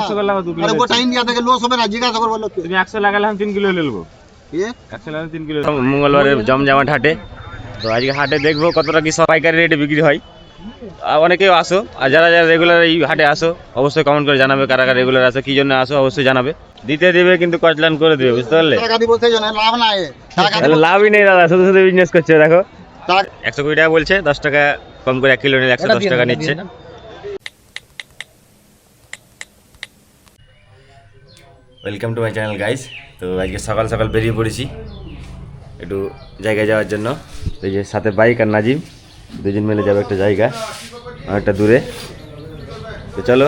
100 করে লাগাও 2 কিলো গোটা ইন্ডিয়া থেকে লস হবে না, জিজ্ঞাসা করবো লোককে। তুমি 100 লাগালে আমি 3 কিলো নেবো। 100 লাগালে 3 কিলো। মঙ্গলবারে জমজমাট হাটে, তো আজকে হাটে দেখবো কতটা কি পাইকারি রেটে বিক্রি হয়। অনেকেও আসো, আর যারা যারা রেগুলার এই হাটে আসো অবশ্যই কমেন্ট করে জানাবে কারা কারা রেগুলার আসো, কি জন্য আসো অবশ্যই জানাবে। দিতে দেবে কিন্তু কচলান করে দেবে, বুঝতে পারলে? লাভই নেই দাদা, শুধু শুধু বিজনেস করছে। দেখো 120 টাকা বলছে, 10 টাকা কম করে 1 কিলো নিলে 110 টাকা নিচ্ছে। Welcome to my channel guys. তো আজকে সকাল সকাল বেরিয়ে পড়েছি একটু জায়গায় যাওয়ার জন্য। এই যে সাথে বাইক আর নাজিম, দুজন মিলে যাবে একটা জায়গা অনেকটা দূরে। তো চলো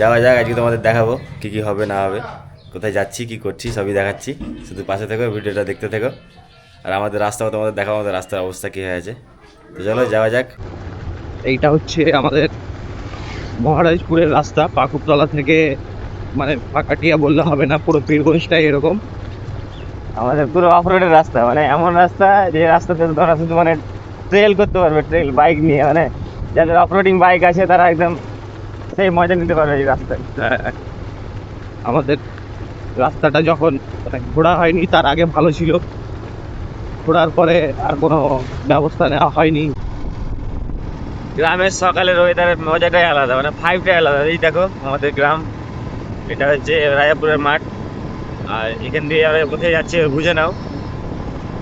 যাওয়া যাক, আজকে তোমাদের দেখাবো কী কী হবে না হবে, কোথায় যাচ্ছি কী করছি সবই দেখাচ্ছি। শুধু পাশে থেকো, ভিডিওটা দেখতে থেকো, আর আমাদের রাস্তাও তোমাদের দেখাবো, আমাদের রাস্তার অবস্থা কী হয়েছে। তো চলো যাওয়া যাক। এইটা হচ্ছে আমাদের মহারাজপুরের রাস্তা, পাকুড়তলা থেকে মানে পাকাটিয়া বললে হবে না, পুরো পীরগঞ্জটাই এরকম। আমাদের পুরো অফরোডের রাস্তা, মানে এমন রাস্তা যে রাস্তাতে তোমরা শুধু মানে ট্রেল করতে পারবে, ট্রেল বাইক নিয়ে, মানে যাদের অফরোডিং বাইক আছে তারা একদম সেই মজা নিতে পারবে এই রাস্তায়। আমাদের রাস্তাটা যখন ঘোরা হয়নি তার আগে ভালো ছিল, ঘোরার পরে আর কোনো ব্যবস্থা নেওয়া হয়নি। গ্রামের সকালের ওয়েদারের মজাটাই আলাদা, মানে ভাইবটাই আলাদা। এই দেখো আমাদের গ্রাম, এটা হচ্ছে রাজাপুরের মাঠ, আর এখান দিয়ে আমরা কোথায় যাচ্ছি বুঝে নাও,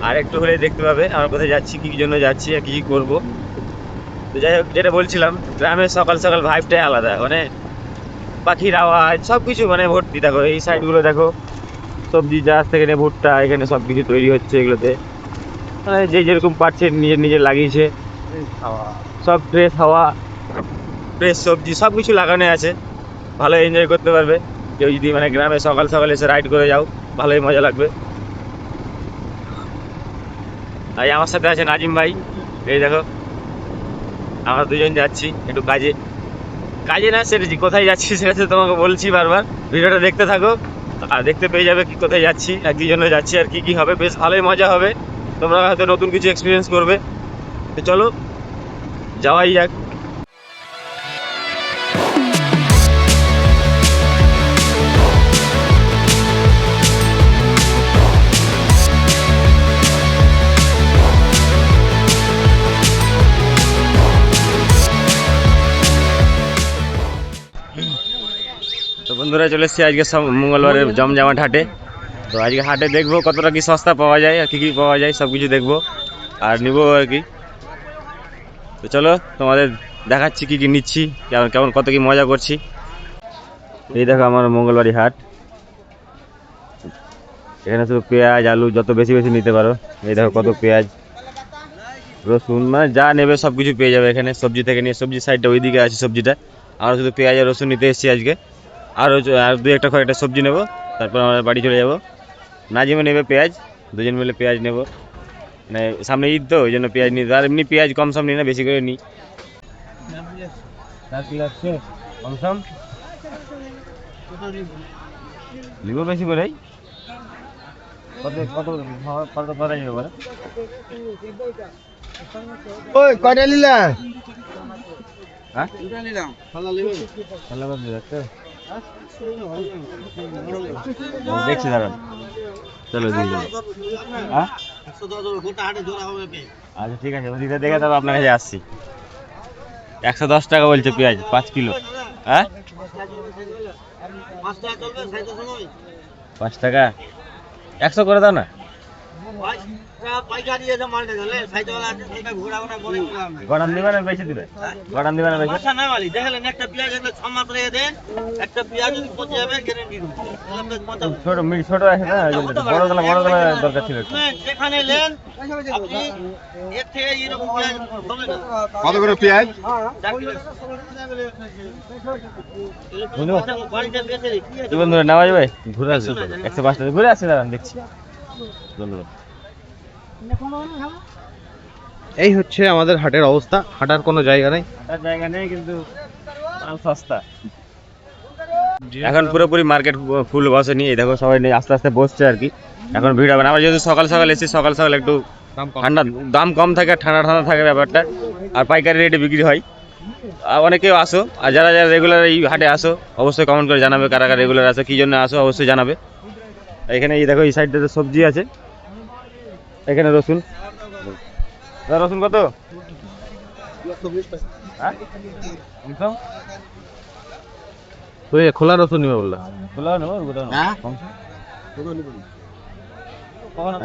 আর একটু হলে দেখতে পাবে আমরা কোথায় যাচ্ছি, কী জন্য যাচ্ছি আর কী কী করবো। তো যাই হোক, যেটা বলছিলাম, গ্রামের সকাল সকাল ভাইবটাই আলাদা, মানে পাখির আওয়াজ সব কিছু মানে ভর্তি। দেখো এই সাইডগুলো দেখো, সবজি চাষ থেকে নিয়ে ভুট্টা, এখানে সব কিছু তৈরি হচ্ছে এগুলোতে, মানে যে যেরকম পারছে নিজের নিজের লাগিয়েছে। সব ফ্রেশ হাওয়া, ফ্রেশ সবজি সব কিছু লাগানো আছে, ভালো এনজয় করতে পারবে কেউ যদি মানে গ্রামে সকাল সকাল এসে রাইড করে যাও, ভালোই মজা লাগবে। আর আমার সাথে আছে নাজিম ভাই, এই দেখো আমরা দুজন যাচ্ছি একটু কাজে। কাজে না সেরেছি, কোথায় যাচ্ছি সেটা তো তোমাকে বলছি বারবার, ভিডিওটা দেখতে থাকো আর দেখতে পেয়ে যাবে কি কোথায় যাচ্ছি আর কী জন্য যাচ্ছি আর কী কী হবে। বেশ ভালোই মজা হবে, তোমরা হয়তো নতুন কিছু এক্সপিরিয়েন্স করবে। তো চলো যাওয়াই যাক। তো বন্ধুরা চলে এসেছি আজকে মঙ্গলবারের জমজমাট হাটে। তো আজকে হাটে দেখবো কতটা কি সস্তা পাওয়া যায় আর কী কী পাওয়া যায়, সব কিছু দেখবো আর নিবো আর কি। তো চলো তোমাদের দেখাচ্ছি কী কী নিচ্ছি, কেমন কেমন কত কি মজা করছি। এই দেখো আমার মঙ্গলবারই হাট, এখানে শুধু পেঁয়াজ আলু যত বেশি বেশি নিতে পারো। এই দেখো কত পেঁয়াজ রসুন, মানে যা নেবে সব কিছু পেয়ে যাবে এখানে। সবজি থেকে নিয়ে, সবজি সাইডটা ওইদিকে আছে সবজিটা, আমরা শুধু পেঁয়াজ আর রসুন নিতে এসেছি আজকে। আর দু একটা কয়েকটা সবজি নেবো, তারপর আমরা বাড়ি চলে যাবো। নাজিমও নেবে পেঁয়াজ, দুজন মিলে পেঁয়াজ নেবো, মানে সামনে ঈদ তো ওই জন্য পেঁয়াজ নিই। আর এমনি পেঁয়াজ কম সম নিই না, বেশি করে নিই। কম সম নিবো বেশি করেই। কত কত কত কত যাবে বলে? ওই কয়টা নিলা? হ্যাঁ নিলাম দেখছি দাঁড়ান, চলো দিয়ে যাবো। হ্যাঁ আচ্ছা ঠিক আছে, ওদিকে দেখে তবে আপনার কাছে আসছি। 110 টাকা বলছে পেঁয়াজ 5 কিলো। হ্যাঁ 5 টাকা 100 করে দাও না। গড়ান দিবে না বেশি দিবে? গড়ান দিবে না বেশি? ছোট ছোট আছে না, বড় গলা দরকার ছিল। কত করে পেঁয়াজ? বন্ধুরা নেওয়া যাবে? ঘুরে আসবে 105 টাকা ঘুরে আসছে, দাঁড়ান দেখছি। ধন্যবাদ। এই হচ্ছে আমাদের হাটের অবস্থা, হাঁটার কোনো জায়গা নেই, হাঁটার জায়গা নেই কিন্তু মাল সস্তা। এখন পুরোপুরি মার্কেট ফুল বসেনি, এই দেখো সবাই আস্তে আস্তে বসছে আর কি। এখন ভিড় হবে না, আমরা যেহেতু সকাল সকাল এসেছি, সকাল সকাল একটু ঠান্ডা দাম কম থাকে, ঠান্ডা ঠান্ডা থাকে ব্যাপারটা, আর পাইকারি রেটে বিক্রি হয়। অনেকেও আসো, আর যারা যারা রেগুলার এই হাটে আসো অবশ্যই কমেন্ট করে জানাবে কারা কারা রেগুলার আসো, কী জন্য আসো অবশ্যই জানাবে। এখানে এই দেখো এই সাইডটাতে সবজি আছে, এখানে রসুন। দাদা রসুন কত? হ্যাঁ? কমসম? তুই খোলা রসুন নিবে বললা? খোলা নেবো, গোটা নেবো। হ্যাঁ? কমসম?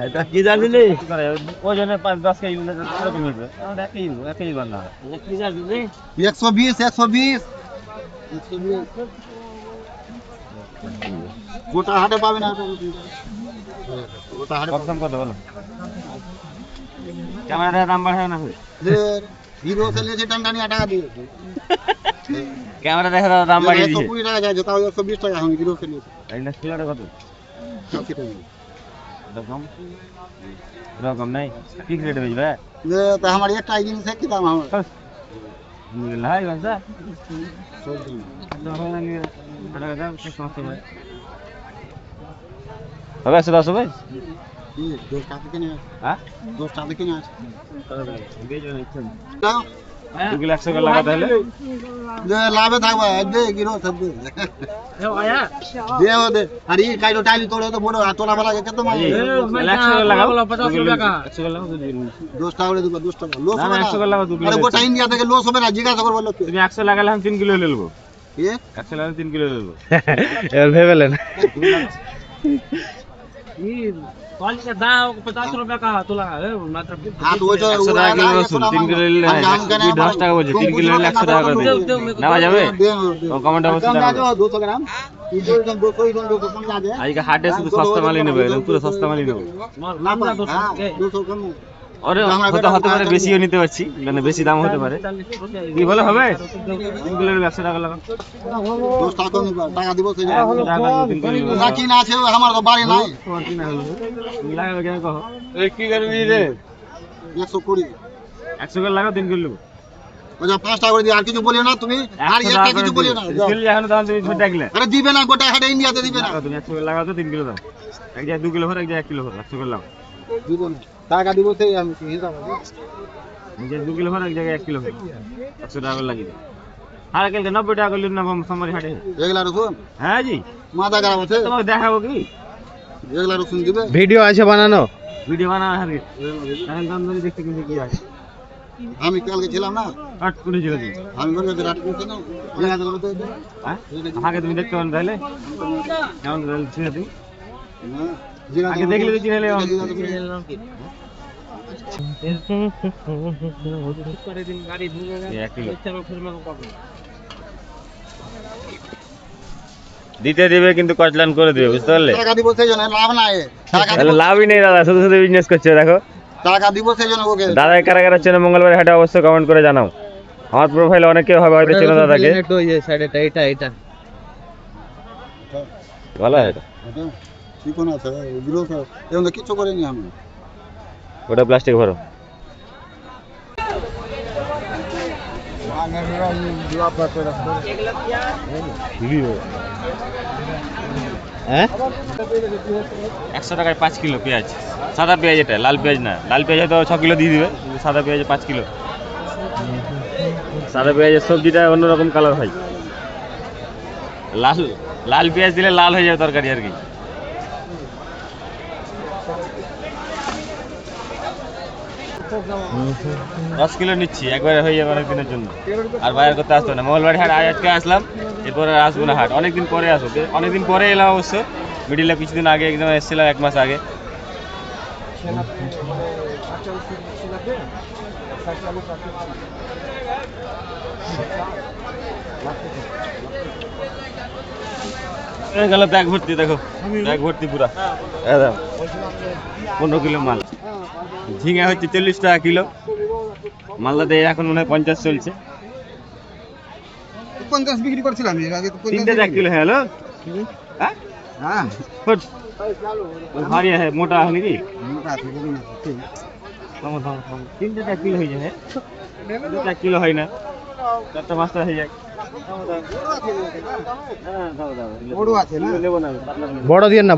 এটা কি জানিলি? ওজনে 5-10 কেজি এরকম হবে। আমাদের 1 কেজি 1 কেজি বান্না হয়। কি জানি? 120 গোটা হাটে পাবে না গোটা হাটে কমসম কত বলো? ক্যামেরাটার দাম বাড়াবে না? হিরো সেলিয়েছে টানটানি টাকা দিয়ে ক্যামেরা দেখা দাম বাড়িয়ে দিয়েছে। 120 টাকা যাচ্ছে তাও 120 টাকা আমি হিরো সেলিয়েছে এই না কিলোটা কত? এরকম এরকম নাই, কি রেটে বেচবে? तो हमारे एक टाइम से कितना हम লাই বাসা सब दिन হবে 110 ভাই। ये दोस्त आते के नहीं হ্যাঁ दोस्त आते के नहीं বেচবে না ইচ্ছা ना 2 কিলো 100 করে লাগাতে হলে ये लाभे था भाई दे गिरो सब दे दे वो दे अरे ये काइलो टाइल तोड़े तो बोलो तोला वाला के कितना मांगे 100 করে লাগাও 50 টাকা 100 করে লাগাও दोस्त टावड़े दो दोस्त टावड़े लो না না 100 করে লাগাও 2 কিলো। अरे गोटा इंडिया থেকে लो सब ना जिज्ञासा कर बोलो তুমি 100 লাগালে আমি 3 কিলো নেব। ये 100 লাগালে 3 কিলো নেব। এবার ভেবেলেন हां तो वो तो 100 টাকা কিলো রসুন 3 কিলো নিলে 10 টাকা বলছে, 3 কিলো নিলে 100 টাকা করে দেবে। নেওয়া যাবে? ও কমেন্ট অবশ্যই कम জানাবে। जाओ 200 ग्राम इधर 200 कम जा दे আজকে হাটে শুধু সস্তা মালই নেবে, পুরো সস্তা মালই নেবে। ना 200 कम আরে হতে হতে পারে বেশিও নিতে পারছি, মানে বেশি দাম হতে পারে। কি বলে হবে? 3 কিলোর 100 টাকা লাগা। दोस्त टाका দিব সেই 100 টাকা 3 কিলো না কি না আছে আমার তো বাড়ি নাই তোমার কি না হলো? লাগাবে কেন কहो? এই কি করবি রে? 120 100 করে লাগাও 3 কিলো। ওটা 5 টাকা করে দি আর কিছু বলিও না তুমি আর একটা কিছু বলিও না যাও। কিলো এখন দাম তুমি ছোট দেখলে। আরে দিবে না গোটা হাটে ইন্ডিয়াতে দিবে না লাগাও তুমি 100 করে লাগাও তো 3 কিলো দাও। এক জায়গায় 2 কিলো ভর, এক জায়গায় 1 কিলো ভর, 100 করে লাগাও। দিব না টাকা দিব সেই আমি হিসাব আছে এক জায়গায় 2 কিলো ভর, এক জায়গায় 1 কিলো ভর, 100 টাকা করে লাগিয়ে দাও। আর কালকে 90 টাকা করে না সোমবারে হাটে। এগুলা রসুন হ্যাঁ জি, মাথা খারাপ আছে তোমাকে দেখাবো কি? এগুলা রসুন দিবে ভিডিও আছে বানানো? ভিডিও বানানো হবে। এখন দাম ধরে দেখতে কিন্তু কি হয়। আমি কালকে ছিলাম না কাট করে ছিল তুমি। আমি বলে রাত করতে না জিজ্ঞাসা করতে হ্যাঁ? আগে তুমি দেখতে পারো তাহলে? কেমন তাহলে চিনে তুমি? আগে দেখলে তো চিনে নিলে। দিতে দিবে কিন্তু কচলান করে দিবে, বুঝতে পারলে? টাকা দিব সেই জন্য লাভ নাই টাকা তাহলে লাভই নেই দাদা, শুধু শুধু বিজনেস করছে। দেখো টাকা দিব সেই জন্য ওকে দাদা কারা কারা চেনো মঙ্গলবার হাটে অবশ্যই কমেন্ট করে জানাও। আমার প্রোফাইলে অনেকে হবে হয়তো চেনো দাদাকে। একটু ওই সাইডেটা এটা ভালো এটা, কি কোন আছে এগুলো এরকম কিছু করিনি আমি ওটা প্লাস্টিক ভরো। হ্যাঁ 100 টাকায় 5 কিলো পেঁয়াজ, সাদা পেঁয়াজ, এটা লাল পেঁয়াজ না। লাল পেঁয়াজ হয়তো 6 কিলো দিয়ে দিবে, কিন্তু সাদা পেঁয়াজে 5 কিলো। সাদা পেঁয়াজের সবজিটা অন্যরকম কালার হয়, লাল লাল পেঁয়াজ দিলে লাল হয়ে যাবে তরকারি আর কি। দশ কিলো নিচ্ছি, একবারে হয়ে যাবে অনেক দিনের জন্য। আর বাইরে করতে আসতো না। মঙ্গলবার হাট আজকে আসলাম, এরপরে আর আসবো না হাট। অনেকদিন পরে আসবো, অনেকদিন পরে এলাম অবশ্য। মিডিলে কিছুদিন আগে একদম এসেছিলাম, 1 মাস আগে। গেল ব্যাগ ভর্তি, দেখো ব্যাগ ভর্তি পুরা একদম 15 কিলো মাল। ঝিঙে হচ্ছে 40 টাকা কিলো, মালদাতে এখন মনে হয় 50 চলছে। 50 বিক্রি করছিলাম এর আগে তো 3টে 1 কিলো হলো। হ্যাঁ হ্যাঁ ফুট ভারী है, মোটা है নাকি? মোটা আছে বলুন না ঠিক 3টে 1 কিলো হয়ে যায়। 1 কিলো হয় না, 4টা 5টা হয়ে যায়। বড় আছে না নেবো না, বড় দিয়েন না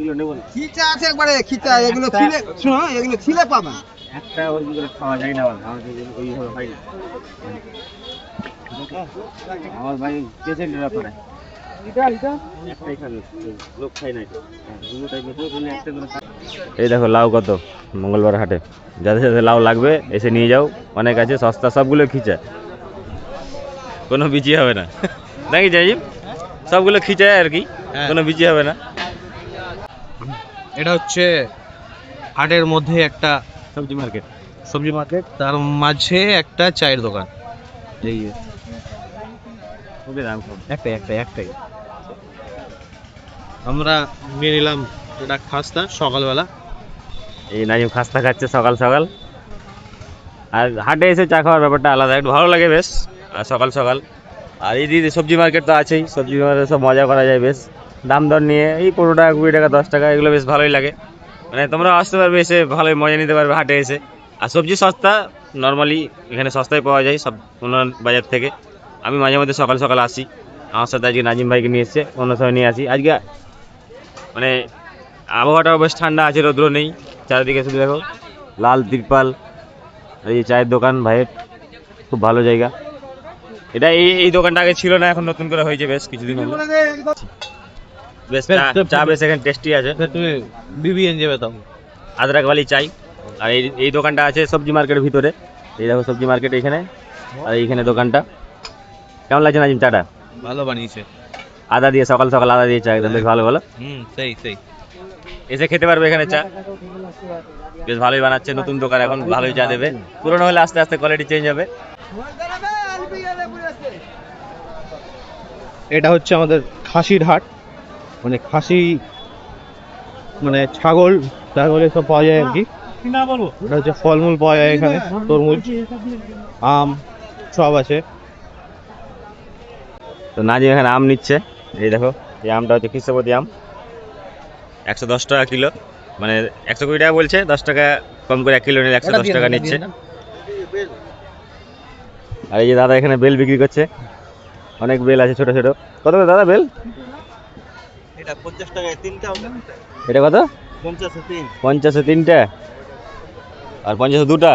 কিলো নেবো না। খিচা আছে একবারে খিচা এগুলো ছিলে শুনো এগুলো ছিলে পাবা একটা ওই খাওয়া যায় না, আমাদের ওইভাবে হয় না। আমার ভাই পেশেন্টের ব্যাপারে একটাই খাবে, লোক খাই নাই। এই দেখো লাউ কত মঙ্গলবার হাটে, যাদের যাদের লাউ লাগবে এসে নিয়ে যাও, অনেক আছে সস্তা, সবগুলো খিচা, কোনো বিচি হবে না নাকি যাই, সবগুলো খিচায় আর কি, কোনো বিচি হবে না। এটা হচ্ছে হাটের মধ্যে একটা সবজি মার্কেট, সবজি মার্কেট, তার মাঝে একটা চায়ের দোকান। এই যে খুবই দাম কম। একটাই আমরা নিয়ে নিলাম এটা খাস্তা সকালবেলা। এই নাজিম খাস্তা খাচ্ছে সকাল সকাল, আর হাটে এসে চা খাওয়ার ব্যাপারটা আলাদা, একটু ভালো লাগে বেশ, আর সকাল সকাল। আর এই দিদি সবজি মার্কেট তো আছেই, সবজি মার্কেটে সব মজা করা যায় বেশ, দাম দর নিয়ে এই 15 টাকা 20 টাকা 10 টাকা, এগুলো বেশ ভালোই লাগে। মানে তোমরা আসতে পারবে, এসে ভালোই মজা নিতে পারবে হাটে এসে। আর সবজি সস্তা, নর্মালি এখানে সস্তায় পাওয়া যায় সব অন্য বাজার থেকে। আমি মাঝে মধ্যে সকাল সকাল আসি, আমার সাথে আজকে নাজিম ভাইকে নিয়ে এসছে, অন্য সময় নিয়ে আসি। আজকে মানে আবহাওয়াটাও বেশ ঠান্ডা আছে, রৌদ্র নেই, চারিদিকে শুধু দেখো লাল তিরপাল। এই যে চায়ের দোকান ভাইয়ের, খুব ভালো জায়গা এটা। এই দোকানটা আগে ছিল না, এখন নতুন করে হয়েছে বেশ কিছুদিন হলো। বেশ চা বেশ এখানে টেস্টি আছে, তুমি বিবিএন যাবে তো আদরাকওয়ালি চাই। আর এই দোকানটা আছে সবজি মার্কেটের ভিতরে, এই দেখো সবজি মার্কেট এখানে, আর এইখানে দোকানটা। কেমন লাগছে নাজিম চাটা? ভালো বানিয়েছে, আদা দিয়ে, সকাল সকাল আদা দিয়ে চা, একদম বেশ ভালো ভালো। সেই এসে খেতে পারবে এখানে চা, বেশ ভালোই বানাচ্ছে, নতুন দোকান এখন ভালোই চা দেবে, পুরোনো হলে আস্তে আস্তে কোয়ালিটি চেঞ্জ হবে। এটা হচ্ছে আমাদের খাসির হাট, মানে খাসি মানে ছাগল সব পাওয়া যায় আর কি। এটা হচ্ছে ফলমূল পাওয়া যায় এখানে, তরমুজ, আম সব আছে। তো নাজিম এখানে আম নিচ্ছে, এই দেখো এই আমটা হচ্ছে কৃষ্ণপতি আম, 110 টাকা কিলো, মানে 120 টাকা বলছে, 10 টাকা কম করে 1 কিলো নিলে 110 টাকা নিচ্ছে। আর এই যে দাদা এখানে বেল বিক্রি করছে, অনেক বেল আছে ছোট ছোট। কত করে দাদা বেল? এটা 50 টাকায় তিনটা হবে। এটা কত? 50 এ 3। 50 এ 3টা, আর 50 এ 2টা।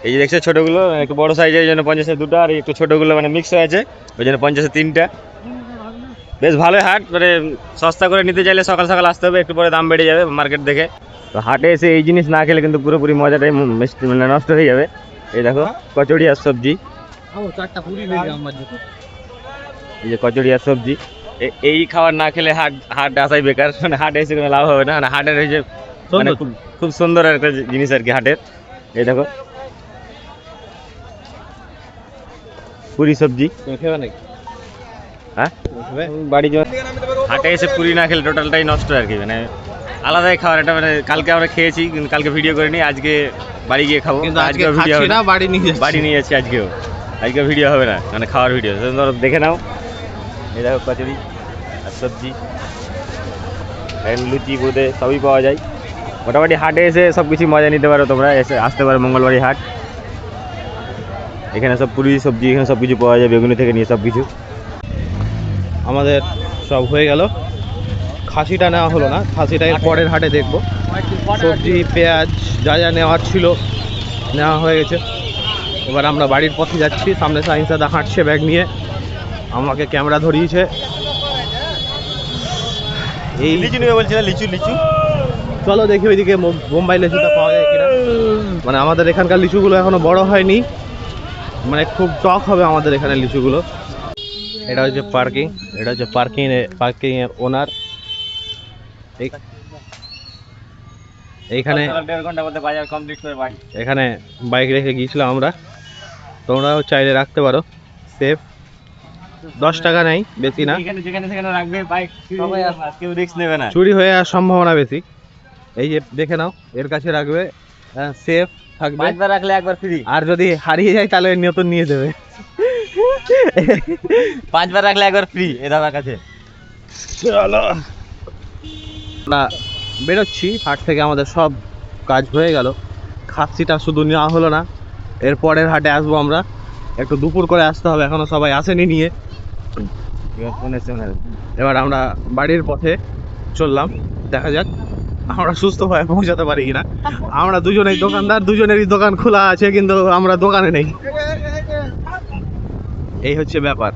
এই যে দেখছো ছোটগুলো একটু বড় সাইজের, এই জন্য 50 এ 2টা, আর একটু ছোটগুলো মানে মিক্স হয়ে আছে, ওই জন্য 50 এ 3টা। বেশ ভালোই হাট, মানে সস্তা করে নিতে চাইলে সকাল সকাল আসতে হবে, একটু পরে দাম বেড়ে যাবে মার্কেট দেখে। তো হাটে এসে এই জিনিস না খেলে কিন্তু পুরোপুরি মজাটাই মানে নষ্ট হয়ে যাবে। এই দেখো কচুরি আর সবজি, এই যে কচুরি আর সবজি, এই খাবার না খেলে হাট আসাই বেকার, মানে হাটে এসে কোনো লাভ হবে না। মানে হাটের এই যে মানে খুব সুন্দর একটা জিনিস আর কি হাটের। এই দেখো পুরি সবজি, হ্যাঁ বাড়ি হাটে এসে পুরি না খেলে টোটালটাই নষ্ট আর কি, মানে আলাদাই খাবার এটা। মানে কালকে আমরা খেয়েছি, কিন্তু কালকে ভিডিও করিনি, আজকে বাড়ি গিয়ে খাবো। আজকে ভিডিও হবে না, বাড়ি নিয়ে যাচ্ছি আজকে ভিডিও হবে না, মানে খাওয়ার ভিডিও দেখে নাও। এই দেখো কচুরি আর সবজি, লুচি বোঁদে সবই পাওয়া যায়। মোটামুটি হাটে এসে সব কিছু মজা নিতে পারো তোমরা, এসে আসতে পারো মঙ্গলবাড়ি হাট। এখানে সব পুরি সবজি, এখানে সব কিছু পাওয়া যায়, বেগুনি থেকে নিয়ে সব কিছু। আমাদের সব হয়ে গেল, খাসিটা নেওয়া হলো না, খাসিটা এর পরের হাটে দেখবো। সবজি পেঁয়াজ যা যা নেওয়ার ছিল নেওয়া হয়ে গেছে। এবার আমরা বাড়ির পথে যাচ্ছি, সামনে সাইন্সাদা হাঁটছে ব্যাগ নিয়ে, আমাকে ক্যামেরা ধরিয়েছে। এই লিচু নেবে বলছিল, লিচু চলো দেখি ওইদিকে বোম্বাই লিচুটা পাওয়া যায় কিনা। মানে আমাদের এখানকার লিচুগুলো এখনো বড় হয়নি, মানে খুব টক হবে আমাদের এখানে লিচুগুলো। এটা হচ্ছে পার্কিং, এটা হচ্ছে পার্কিং এর ওনার। এইখানে 1.5 ঘন্টা মধ্যে বাজার কমপ্লিট করে বাড়ি। এখানে বাইক রেখে গিয়েছিলাম আমরা, তোমরাও চাইলে রাখতে পারো, সেফ। 10 টাকা নেই, বেশি না। যেখানে সেখানে রাখবে বাইক, সবাই কেউ রিস্ক নেবে না। চুরি হয়ে যাওয়ার সম্ভাবনা বেশি। এই যে দেখে নাও, এর কাছে রাখবে, সেফ থাকবে। 5 বার রাখলে একবার ফ্রি, আর যদি হারিয়ে যায় তাহলে নতুন নিয়ে দেবে। 5 বার রাখলে একবার ফ্রি এ দাদার কাছে। চলো আমরা বেরোচ্ছি হাট থেকে, আমাদের সব কাজ হয়ে গেল। খাসিটা শুধু নেওয়া হলো না, এর পরের হাটে আসবো আমরা, একটু দুপুর করে আসতে হবে, এখনো সবাই আসেনি নিয়ে। এবার আমরা বাড়ির পথে চললাম, দেখা যাক আমরা সুস্থভাবে পৌঁছাতে পারি কিনা। আমরা দুজনেই দোকানদার, দুজনেরই দোকান খোলা আছে, কিন্তু আমরা দোকানে নেই। এই হচ্ছে ব্যাপার।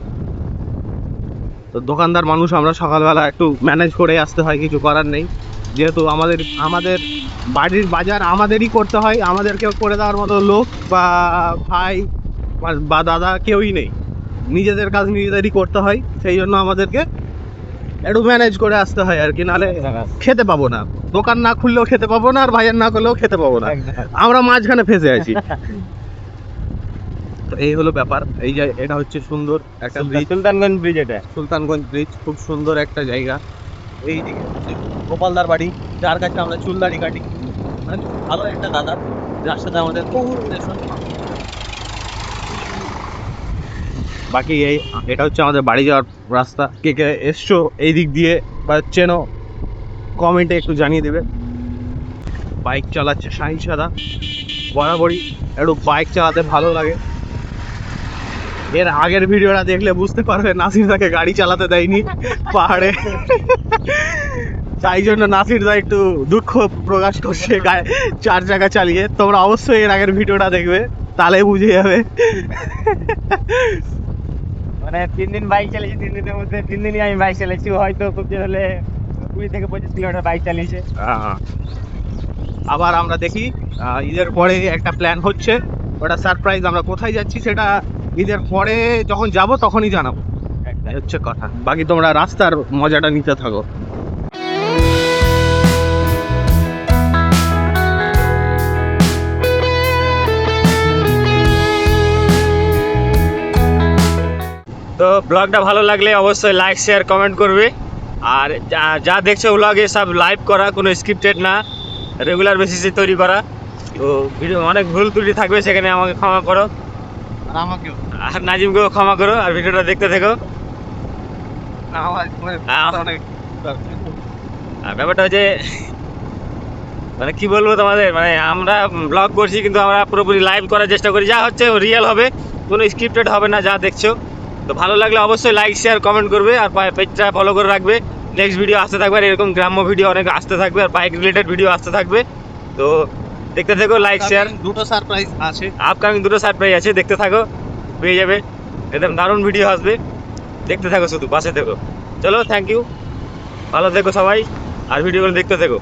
তো দোকানদার মানুষ আমরা সকালবেলা একটু ম্যানেজ করে আসতে হয়, কিছু করার নেই। যেহেতু আমাদের বাড়ির বাজার আমাদেরই করতে হয়, আমাদেরকেও করে দেওয়ার মতো লোক বা ভাই বা দাদা কেউই নেই, নিজেদের কাজ নিজেদেরই করতে হয়। সেই জন্য আমাদেরকে একটু ম্যানেজ করে আসতে হয় আর কি, নাহলে খেতে পাবো না। দোকান না খুললেও খেতে পাবো না, আর বাজার না করলেও খেতে পাবো না, আমরা মাঝখানে ফেঁসে আছি। তো এই হলো ব্যাপার। এই যে এটা হচ্ছে সুন্দর একটা ব্রিজ, সুলতানগঞ্জ ব্রিজ। এটা সুলতানগঞ্জ ব্রিজ খুব সুন্দর একটা জায়গা। এই দিকে হচ্ছে গোপালদার বাড়ি, যার কাছে আমরা চুল দাড়ি কাটি। মানে ভালো একটা দাদা, যার সাথে আমাদের বহু রিলেশন। বাকি এটা হচ্ছে আমাদের বাড়ি যাওয়ার রাস্তা। কে কে এসছো এই দিক দিয়ে বা চেনো, কমেন্টে একটু জানিয়ে দেবে। বাইক চালাচ্ছে শাহিন সাদা, বরাবরই একটু বাইক চালাতে ভালো লাগে। এর আগের ভিডিওটা দেখলে বুঝতে পারবে নাসির দাকে গাড়ি চালাতে দেয়নি পাহাড়ে, তাই জন্য নাসির দা একটু দুঃখ প্রকাশ করছে 4 চাকা চালিয়ে। তোমরা অবশ্যই এর আগের ভিডিওটা দেখবে, তাহলে বুঝে যাবে। মানে 3 দিন বাইক চালিয়েছি, 3 দিনের মধ্যে 3 দিনই আমি বাইক চালিয়েছি। হয়তো খুব জোর হলে 20 থেকে 25 কিলোমিটার বাইক চালিয়েছে। আবার আমরা দেখি ঈদের পরে একটা প্ল্যান হচ্ছে, ওটা সারপ্রাইজ। আমরা কোথায় যাচ্ছি সেটা ঈদের পরে যখন যাব তখনই জানাবো, এই হচ্ছে কথা। বাকি তোমরা রাস্তার মজাটা নিতে থাকো। তো ব্লগটা ভালো লাগলে অবশ্যই লাইক শেয়ার কমেন্ট করবে। আর যা দেখছো ব্লগে সব লাইভ করা, কোনো স্ক্রিপ্টেড না, রেগুলার বেসিসে তৈরি করা। তো ভিডিও অনেক ভুল ত্রুটি থাকবে, সেখানে আমাকে ক্ষমা করো, আর আমাকেও, আর নাজিমকেও ক্ষমা করো। আর ভিডিওটা দেখতে থেকো। আর ব্যাপারটা হচ্ছে মানে কি বলবো তোমাদের, মানে আমরা ব্লগ করছি কিন্তু আমরা পুরোপুরি লাইভ করার চেষ্টা করি। যা হচ্ছে রিয়েল হবে, কোনো স্ক্রিপ্টেড হবে না, যা দেখছো। তো ভালো লাগলে অবশ্যই লাইক শেয়ার কমেন্ট করবে, আর পেজটা ফলো করে রাখবে। নেক্সট ভিডিও আসতে থাকবে, আর এরকম গ্রাম্য ভিডিও অনেক আসতে থাকবে, আর বাইক রিলেটেড ভিডিও আসতে থাকবে। তো দেখতে থাকো, লাইক শেয়ার। দুটো সারপ্রাইজ আছে, আপকামিং 2টো সারপ্রাইজ আছে, দেখতে থাকো, পেয়ে যাবে। একদম দারুণ ভিডিও আসবে, দেখতে থাকো, শুধু পাশে থেকো। চলো, থ্যাংক ইউ, ভালো থেকো সবাই, আর ভিডিওগুলো দেখতে থেকো।